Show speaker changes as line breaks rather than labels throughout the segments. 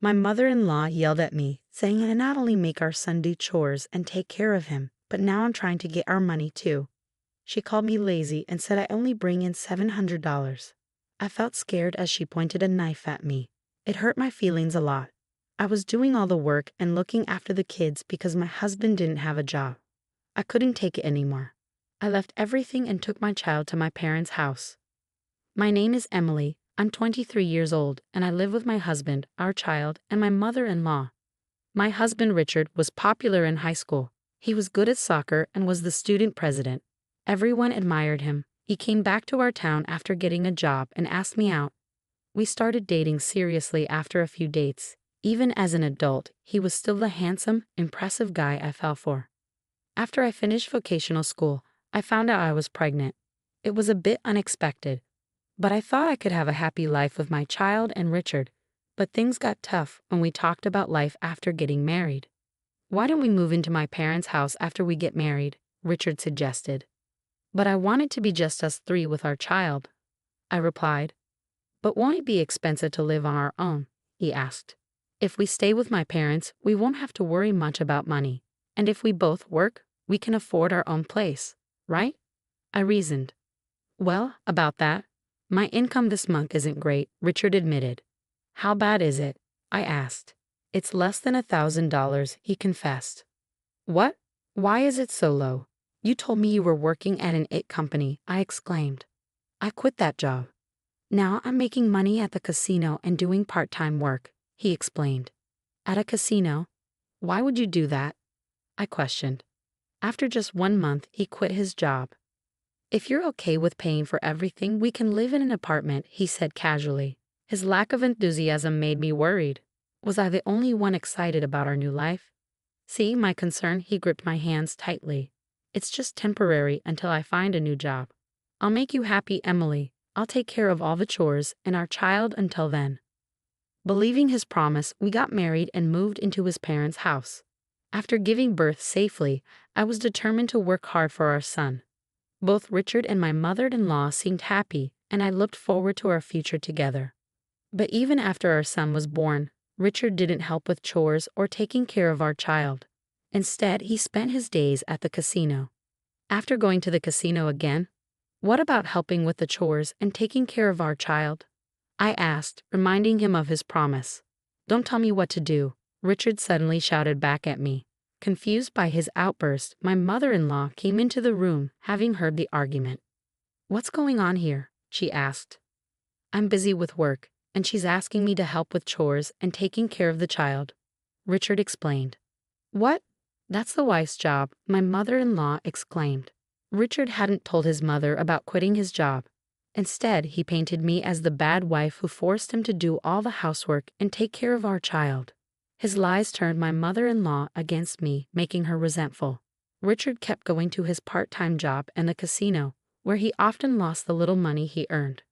My mother-in-law yelled at me, saying I not only make our son do chores and take care of him, but now I'm trying to get our money too. She called me lazy and said I only bring in $700. I felt scared as she pointed a knife at me. It hurt my feelings a lot. I was doing all the work and looking after the kids because my husband didn't have a job. I couldn't take it anymore. I left everything and took my child to my parents' house. My name is Emily. I'm 23 years old, and I live with my husband, our child, and my mother-in-law. My husband, Richard, was popular in high school. He was good at soccer and was the student president. Everyone admired him. He came back to our town after getting a job and asked me out. We started dating seriously after a few dates. Even as an adult, he was still the handsome, impressive guy I fell for. After I finished vocational school, I found out I was pregnant. It was a bit unexpected, but I thought I could have a happy life with my child and Richard. But things got tough when we talked about life after getting married. "Why don't we move into my parents' house after we get married?" Richard suggested. "But I want it to be just us three with our child," I replied. "But won't it be expensive to live on our own?" he asked. "If we stay with my parents, we won't have to worry much about money. And if we both work, we can afford our own place, right?" I reasoned. "Well, about that, my income this month isn't great," Richard admitted. "How bad is it?" I asked. "It's less than $1,000, he confessed. "What? Why is it so low? You told me you were working at an IT company," I exclaimed. "I quit that job. Now I'm making money at the casino and doing part-time work," he explained. "At a casino? Why would you do that?" I questioned. After just 1 month, he quit his job. "If you're okay with paying for everything, we can live in an apartment," he said casually. His lack of enthusiasm made me worried. Was I the only one excited about our new life? "See my concern?" He gripped my hands tightly. "It's just temporary until I find a new job. I'll make you happy, Emily. I'll take care of all the chores and our child until then." Believing his promise, we got married and moved into his parents' house. After giving birth safely, I was determined to work hard for our son. Both Richard and my mother-in-law seemed happy, and I looked forward to our future together. But even after our son was born, Richard didn't help with chores or taking care of our child. Instead, he spent his days at the casino. After going to the casino again, "What about helping with the chores and taking care of our child?" I asked, reminding him of his promise. "Don't tell me what to do," Richard suddenly shouted back at me. Confused by his outburst, my mother-in-law came into the room, having heard the argument. "What's going on here?" she asked. "I'm busy with work, and she's asking me to help with chores and taking care of the child," Richard explained. "What? That's the wife's job," my mother-in-law exclaimed. Richard hadn't told his mother about quitting his job. Instead, he painted me as the bad wife who forced him to do all the housework and take care of our child. His lies turned my mother-in-law against me, making her resentful. Richard kept going to his part-time job and the casino, where he often lost the little money he earned.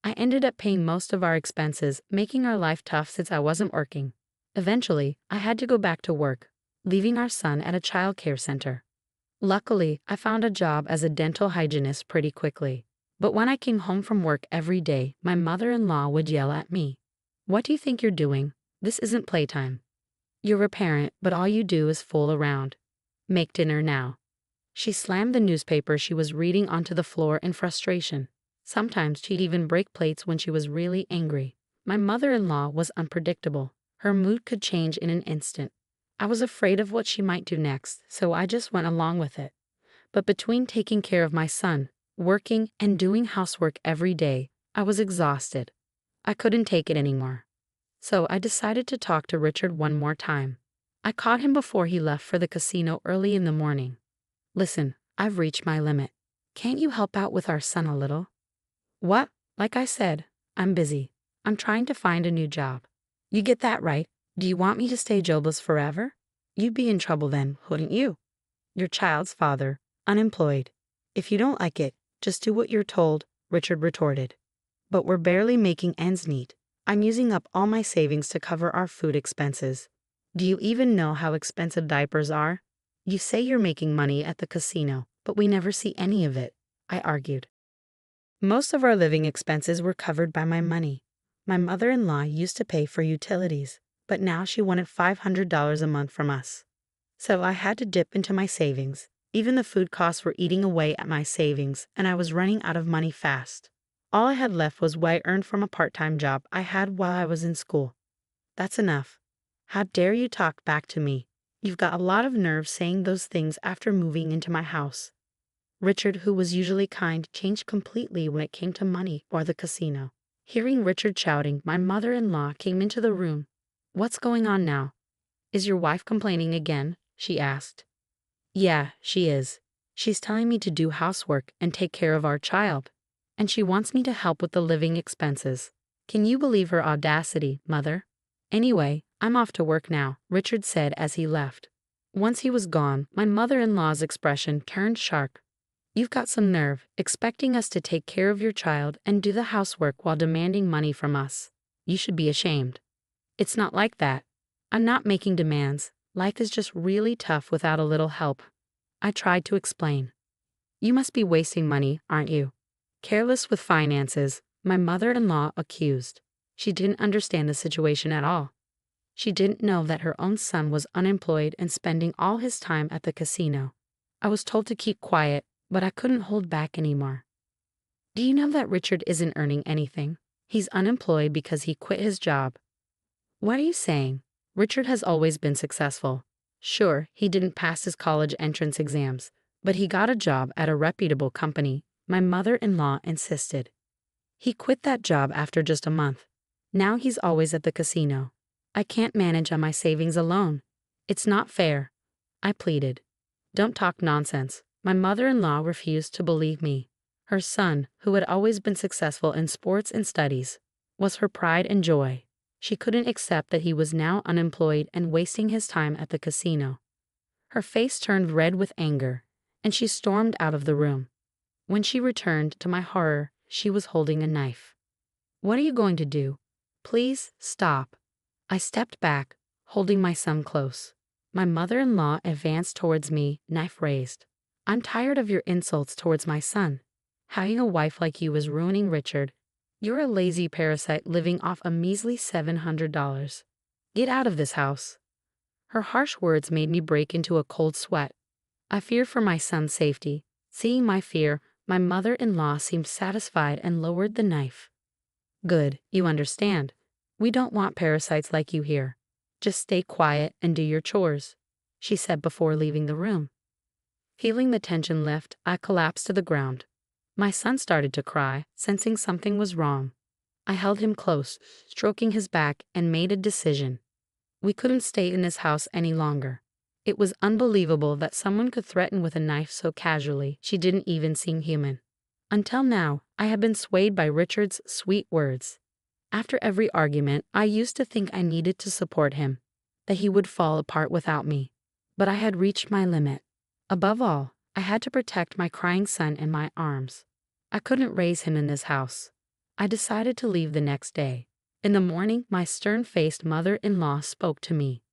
I ended up paying most of our expenses, making our life tough since I wasn't working. Eventually, I had to go back to work, leaving our son at a child care center. Luckily, I found a job as a dental hygienist pretty quickly. But when I came home from work every day, my mother-in-law would yell at me. "What do you think you're doing? This isn't playtime. You're a parent, but all you do is fool around. Make dinner now." She slammed the newspaper she was reading onto the floor in frustration. Sometimes she'd even break plates when she was really angry. My mother-in-law was unpredictable. Her mood could change in an instant. I was afraid of what she might do next, so I just went along with it. But between taking care of my son, working, and doing housework every day, I was exhausted. I couldn't take it anymore. So I decided to talk to Richard one more time. I caught him before he left for the casino early in the morning. "Listen, I've reached my limit. Can't you help out with our son a little?" "What? Like I said, I'm busy. I'm trying to find a new job." "You get that right. Do you want me to stay jobless forever? You'd be in trouble then, wouldn't you? Your child's father, unemployed. If you don't like it, just do what you're told," Richard retorted. "But we're barely making ends meet. I'm using up all my savings to cover our food expenses. Do you even know how expensive diapers are? You say you're making money at the casino, but we never see any of it," I argued. Most of our living expenses were covered by my money. My mother-in-law used to pay for utilities, but now she wanted $500 a month from us. So I had to dip into my savings. Even the food costs were eating away at my savings, and I was running out of money fast. All I had left was what I earned from a part-time job I had while I was in school. That's enough. How dare you talk back to me? You've got a lot of nerve saying those things after moving into my house. Richard, who was usually kind, changed completely when it came to money or the casino. Hearing Richard shouting, my mother-in-law came into the room. "What's going on now? Is your wife complaining again?" she asked. "Yeah, she is. She's telling me to do housework and take care of our child. And she wants me to help with the living expenses. Can you believe her audacity, mother? Anyway, I'm off to work now," Richard said as he left. Once he was gone, my mother-in-law's expression turned sharp. "You've got some nerve, expecting us to take care of your child and do the housework while demanding money from us. You should be ashamed." "It's not like that. I'm not making demands. Life is just really tough without a little help," I tried to explain. "You must be wasting money, aren't you? Careless with finances," my mother-in-law accused. She didn't understand the situation at all. She didn't know that her own son was unemployed and spending all his time at the casino. I was told to keep quiet, but I couldn't hold back anymore. "Do you know that Richard isn't earning anything? He's unemployed because he quit his job." "What are you saying? Richard has always been successful. Sure, he didn't pass his college entrance exams, but he got a job at a reputable company," my mother-in-law insisted. "He quit that job after just a month. Now he's always at the casino. I can't manage on my savings alone. It's not fair," I pleaded. "Don't talk nonsense." My mother-in-law refused to believe me. Her son, who had always been successful in sports and studies, was her pride and joy. She couldn't accept that he was now unemployed and wasting his time at the casino. Her face turned red with anger, and she stormed out of the room. When she returned, to my horror, she was holding a knife. "What are you going to do? Please stop." I stepped back, holding my son close. My mother-in-law advanced towards me, knife raised. "I'm tired of your insults towards my son. Having a wife like you is ruining Richard. You're a lazy parasite living off a measly $700. Get out of this house." Her harsh words made me break into a cold sweat. I feared for my son's safety. Seeing my fear, my mother-in-law seemed satisfied and lowered the knife. "Good, you understand. We don't want parasites like you here. Just stay quiet and do your chores," she said before leaving the room. Feeling the tension lift, I collapsed to the ground. My son started to cry, sensing something was wrong. I held him close, stroking his back, and made a decision. We couldn't stay in this house any longer. It was unbelievable that someone could threaten with a knife so casually. She didn't even seem human. Until now, I had been swayed by Richard's sweet words. After every argument, I used to think I needed to support him, that he would fall apart without me. But I had reached my limit. Above all, I had to protect my crying son in my arms. I couldn't raise him in this house. I decided to leave the next day. In the morning, my stern-faced mother-in-law spoke to me.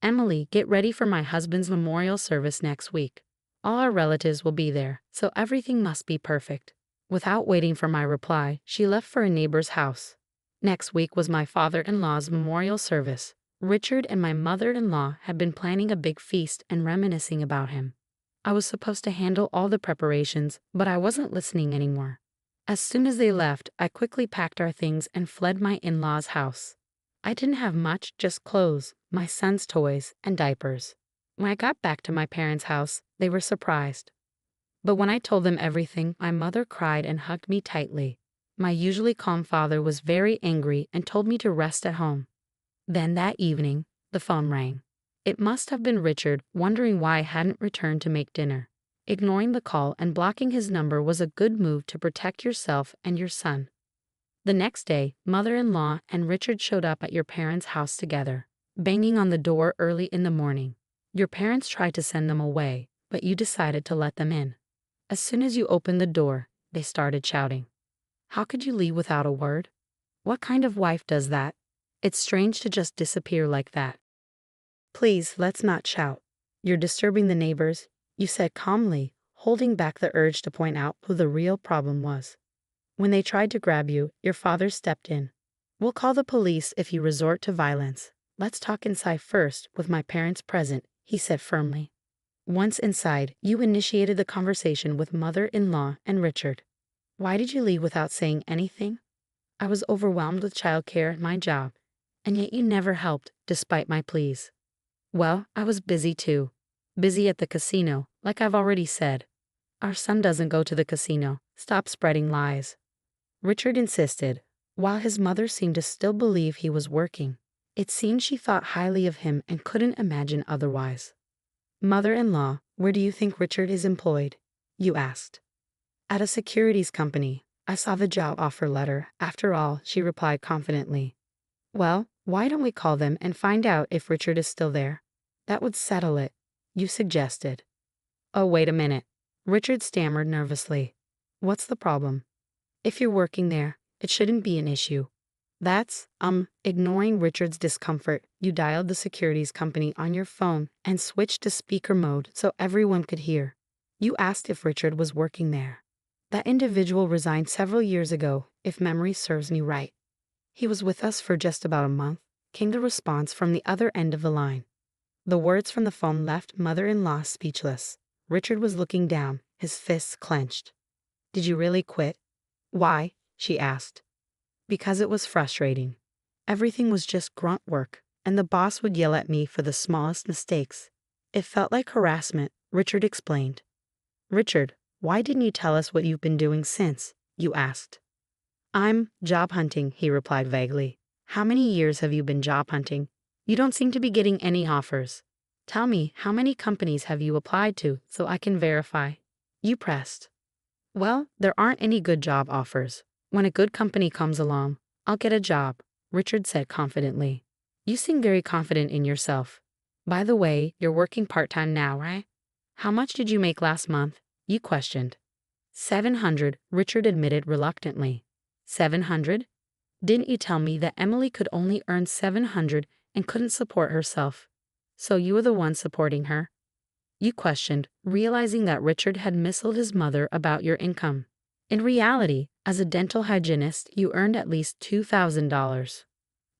"Emily, get ready for my husband's memorial service next week. All our relatives will be there, so everything must be perfect." Without waiting for my reply, she left for a neighbor's house. Next week was my father-in-law's memorial service. Richard and my mother-in-law had been planning a big feast and reminiscing about him. I was supposed to handle all the preparations, but I wasn't listening anymore. As soon as they left, I quickly packed our things and fled my in-laws' house. I didn't have much, just clothes, my son's toys, and diapers. When I got back to my parents' house, they were surprised. But when I told them everything, my mother cried and hugged me tightly. My usually calm father was very angry and told me to rest at home. Then that evening, the phone rang. It must have been Richard, wondering why I hadn't returned to make dinner. Ignoring the call and blocking his number was a good move to protect yourself and your son. The next day, mother-in-law and Richard showed up at your parents' house together, banging on the door early in the morning. Your parents tried to send them away, but you decided to let them in. As soon as you opened the door, they started shouting. "How could you leave without a word? What kind of wife does that? It's strange to just disappear like that." "Please, let's not shout. You're disturbing the neighbors," you said calmly, holding back the urge to point out who the real problem was. When they tried to grab you, your father stepped in. "We'll call the police if you resort to violence." Let's talk inside first, with my parents present, he said firmly. Once inside, you initiated the conversation with mother-in-law and Richard. Why did you leave without saying anything? I was overwhelmed with childcare and my job, and yet you never helped, despite my pleas. Well, I was busy too. Busy at the casino, like I've already said. Our son doesn't go to the casino. Stop spreading lies. Richard insisted, while his mother seemed to still believe he was working. It seemed she thought highly of him and couldn't imagine otherwise. Mother-in-law, where do you think Richard is employed? You asked. At a securities company. I saw the job offer letter. After all, she replied confidently. Well, why don't we call them and find out if Richard is still there? That would settle it, you suggested. Oh, wait a minute. Richard stammered nervously. What's the problem? If you're working there, it shouldn't be an issue. That's, ignoring Richard's discomfort, you dialed the securities company on your phone and switched to speaker mode so everyone could hear. You asked if Richard was working there. That individual resigned several years ago, if memory serves me right. He was with us for just about a month, came the response from the other end of the line. The words from the phone left mother-in-law speechless. Richard was looking down, his fists clenched. Did you really quit? Why? She asked. Because it was frustrating. Everything was just grunt work, and the boss would yell at me for the smallest mistakes. It felt like harassment, Richard explained. Richard, why didn't you tell us what you've been doing since? You asked. I'm job hunting, he replied vaguely. How many years have you been job hunting? You don't seem to be getting any offers. Tell me, how many companies have you applied to so I can verify? You pressed. Well, there aren't any good job offers. When a good company comes along, I'll get a job, Richard said confidently. You seem very confident in yourself. By the way, you're working part-time now, right? How much did you make last month? You questioned. 700, Richard admitted reluctantly. 700? Didn't you tell me that Emily could only earn 700 and couldn't support herself? So you were the one supporting her? You questioned, realizing that Richard had misled his mother about your income. In reality, as a dental hygienist, you earned at least $2,000.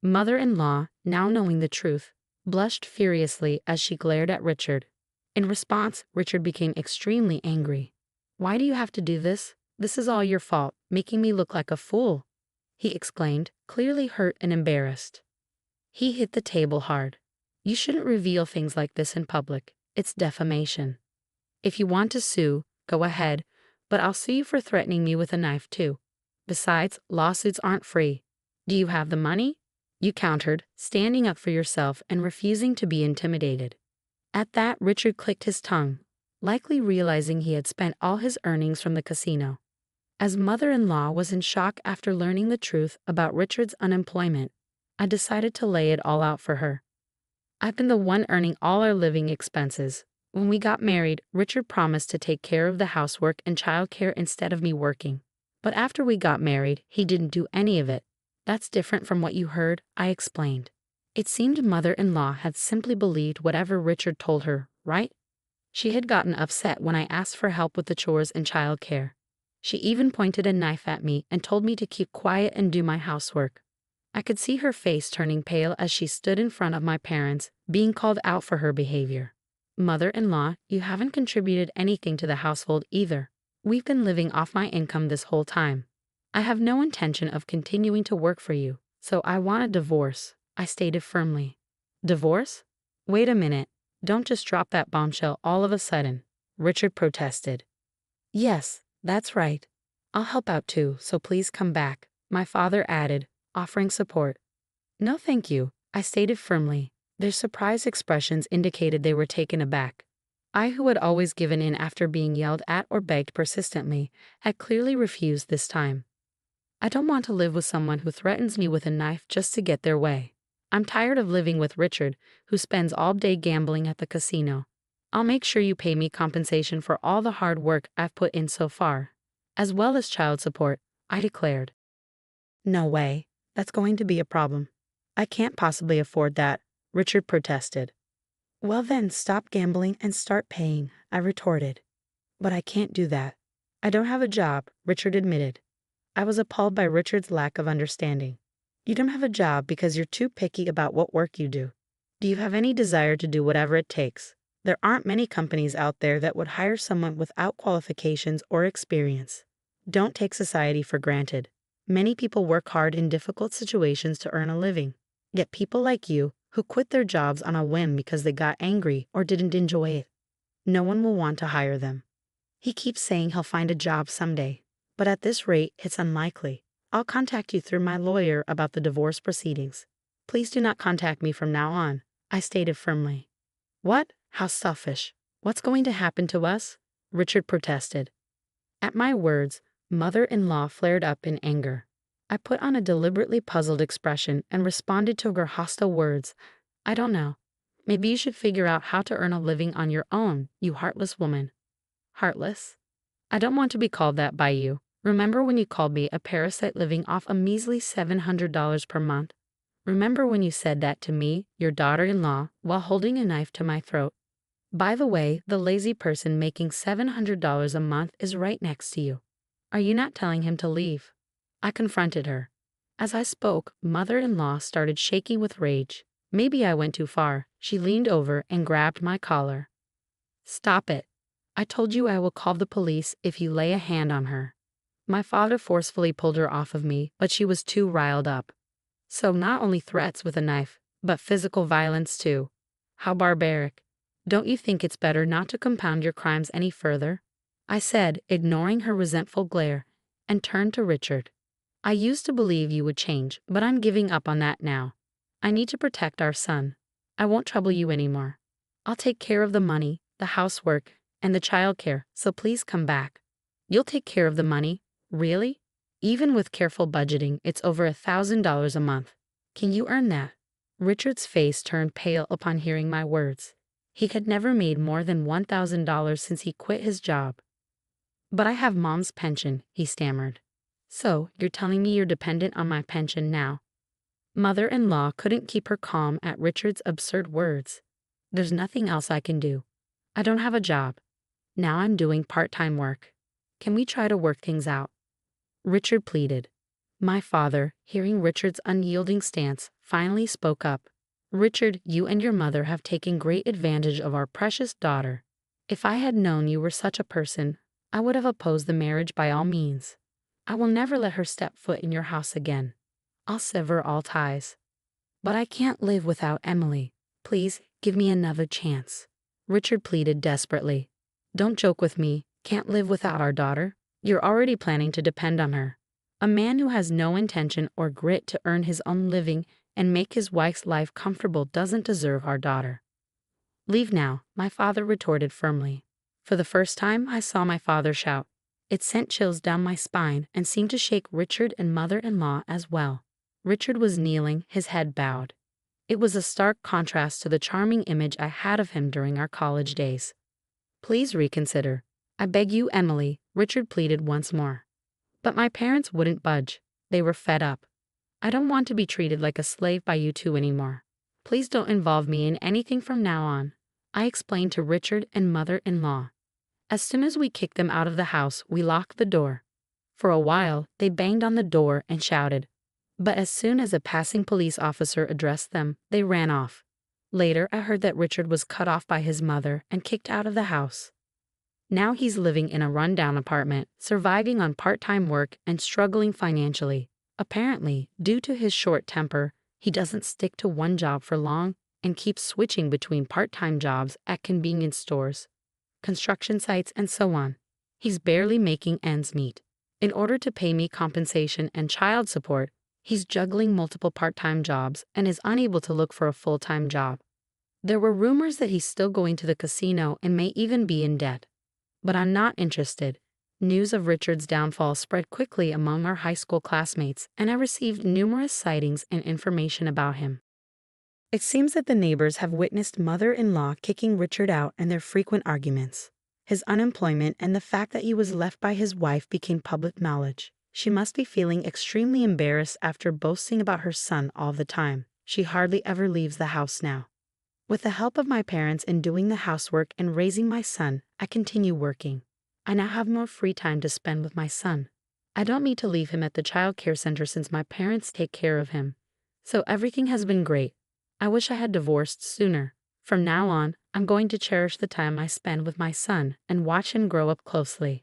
Mother-in-law, now knowing the truth, blushed furiously as she glared at Richard. In response, Richard became extremely angry. Why do you have to do this? This is all your fault, making me look like a fool, he exclaimed, clearly hurt and embarrassed. He hit the table hard. You shouldn't reveal things like this in public. It's defamation. If you want to sue, go ahead, but I'll sue you for threatening me with a knife too. Besides, lawsuits aren't free. Do you have the money? You countered, standing up for yourself and refusing to be intimidated. At that, Richard clicked his tongue, likely realizing he had spent all his earnings from the casino. As mother-in-law was in shock after learning the truth about Richard's unemployment, I decided to lay it all out for her. I've been the one earning all our living expenses. When we got married, Richard promised to take care of the housework and childcare instead of me working. But after we got married, he didn't do any of it. That's different from what you heard, I explained. It seemed mother-in-law had simply believed whatever Richard told her, right? She had gotten upset when I asked for help with the chores and childcare. She even pointed a knife at me and told me to keep quiet and do my housework. I could see her face turning pale as she stood in front of my parents, being called out for her behavior. Mother-in-law, you haven't contributed anything to the household either. We've been living off my income this whole time. I have no intention of continuing to work for you, so I want a divorce, I stated firmly. Divorce? Wait a minute. Don't just drop that bombshell all of a sudden, Richard protested. Yes, that's right. I'll help out too, so please come back, my father added, offering support. No thank you, I stated firmly. Their surprised expressions indicated they were taken aback. I, who had always given in after being yelled at or begged persistently, had clearly refused this time. I don't want to live with someone who threatens me with a knife just to get their way. I'm tired of living with Richard, who spends all day gambling at the casino. I'll make sure you pay me compensation for all the hard work I've put in so far, as well as child support, I declared. No way. That's going to be a problem. I can't possibly afford that, Richard protested. Well then, stop gambling and start paying, I retorted. But I can't do that. I don't have a job, Richard admitted. I was appalled by Richard's lack of understanding. You don't have a job because you're too picky about what work you do. Do you have any desire to do whatever it takes? There aren't many companies out there that would hire someone without qualifications or experience. Don't take society for granted. Many people work hard in difficult situations to earn a living. Yet people like you, who quit their jobs on a whim because they got angry or didn't enjoy it, no one will want to hire them. He keeps saying he'll find a job someday, but at this rate, it's unlikely. I'll contact you through my lawyer about the divorce proceedings. Please do not contact me from now on, I stated firmly. What? How selfish. What's going to happen to us? Richard protested. At my words, mother-in-law flared up in anger. I put on a deliberately puzzled expression and responded to her hostile words. I don't know. Maybe you should figure out how to earn a living on your own, you heartless woman. Heartless? I don't want to be called that by you. Remember when you called me a parasite living off a measly $700 per month? Remember when you said that to me, your daughter-in-law, while holding a knife to my throat? By the way, the lazy person making $700 a month is right next to you. Are you not telling him to leave? I confronted her. As I spoke, mother-in-law started shaking with rage. Maybe I went too far. She leaned over and grabbed my collar. Stop it. I told you I will call the police if you lay a hand on her. My father forcefully pulled her off of me, but she was too riled up. So not only threats with a knife, but physical violence too. How barbaric. Don't you think it's better not to compound your crimes any further? I said, ignoring her resentful glare, and turned to Richard. I used to believe you would change, but I'm giving up on that now. I need to protect our son. I won't trouble you anymore. I'll take care of the money, the housework, and the childcare, so please come back. You'll take care of the money? Really? Even with careful budgeting, it's over $1,000 a month. Can you earn that? Richard's face turned pale upon hearing my words. He had never made more than $1,000 since he quit his job. But I have Mom's pension, he stammered. So, you're telling me you're dependent on my pension now? Mother-in-law couldn't keep her calm at Richard's absurd words. There's nothing else I can do. I don't have a job. Now I'm doing part-time work. Can we try to work things out? Richard pleaded. My father, hearing Richard's unyielding stance, finally spoke up. Richard, you and your mother have taken great advantage of our precious daughter. If I had known you were such a person, I would have opposed the marriage by all means. I will never let her step foot in your house again. I'll sever all ties. But I can't live without Emily. Please, give me another chance. Richard pleaded desperately. Don't joke with me. Can't live without our daughter? You're already planning to depend on her. A man who has no intention or grit to earn his own living and make his wife's life comfortable doesn't deserve our daughter. Leave now, my father retorted firmly. For the first time, I saw my father shout. It sent chills down my spine and seemed to shake Richard and mother-in-law as well. Richard was kneeling, his head bowed. It was a stark contrast to the charming image I had of him during our college days. Please reconsider. I beg you, Emily, Richard pleaded once more. But my parents wouldn't budge. They were fed up. I don't want to be treated like a slave by you two anymore. Please don't involve me in anything from now on, I explained to Richard and mother-in-law. As soon as we kicked them out of the house, we locked the door. For a while, they banged on the door and shouted. But as soon as a passing police officer addressed them, they ran off. Later, I heard that Richard was cut off by his mother and kicked out of the house. Now he's living in a rundown apartment, surviving on part-time work and struggling financially. Apparently, due to his short temper, he doesn't stick to one job for long and keeps switching between part-time jobs at convenience stores, construction sites, and so on. He's barely making ends meet. In order to pay me compensation and child support, he's juggling multiple part-time jobs and is unable to look for a full-time job. There were rumors that he's still going to the casino and may even be in debt. But I'm not interested. News of Richard's downfall spread quickly among our high school classmates, and I received numerous sightings and information about him. It seems that the neighbors have witnessed mother-in-law kicking Richard out and their frequent arguments. His unemployment and the fact that he was left by his wife became public knowledge. She must be feeling extremely embarrassed after boasting about her son all the time. She hardly ever leaves the house now. With the help of my parents in doing the housework and raising my son, I continue working. I now have more free time to spend with my son. I don't need to leave him at the child care center since my parents take care of him. So everything has been great. I wish I had divorced sooner. From now on, I'm going to cherish the time I spend with my son and watch him grow up closely.